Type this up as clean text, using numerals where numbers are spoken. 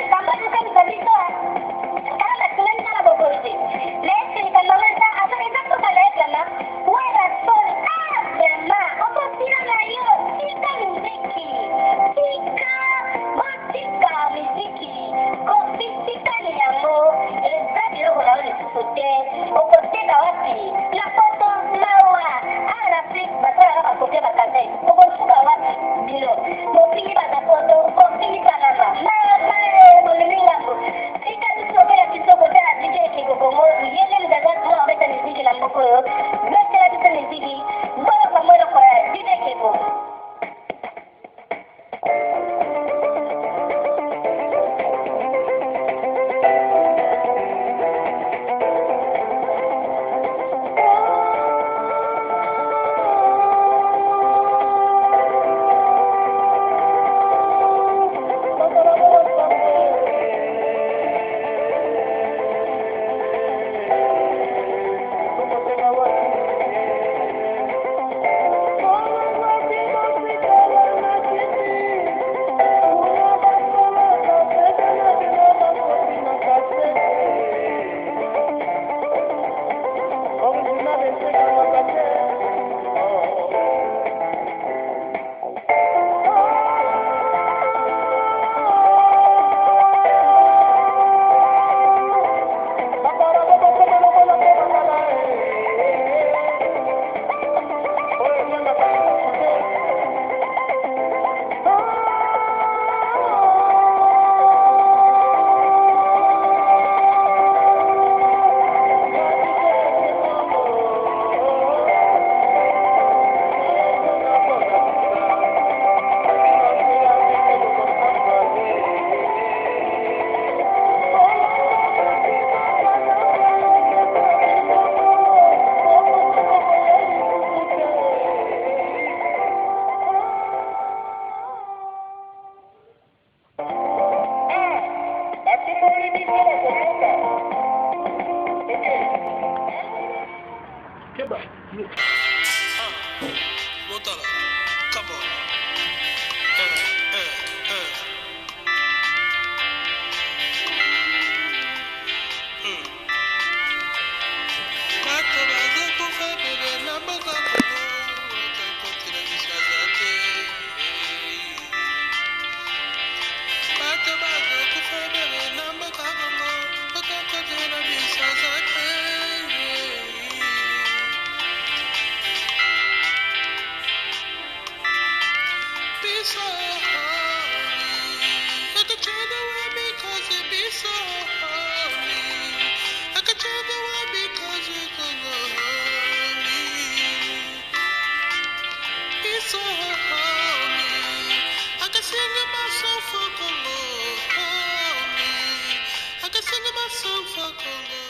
Tambah bukan begitu. Sekarang latihan cara berpolitik. Lepas ini kalau kita asal kita tu kalau lama, wajar pun lama. Apa sih yang ayo kita muziki, kita muziki. Kau kita ni yang mau, tadi lo kalau ni sudah, apa sih kawati? La foto lawa, ada sih betul apa dia berkata. Apa sih kawati? Bilo, mau pergi pada foto, mau pergi pada apa? Motala, come on. So holy, I could turn away because it be so holy. I could turn away because it so holy. Be so holy. I could sing my song for the Lord. I could sing my song for the Lord.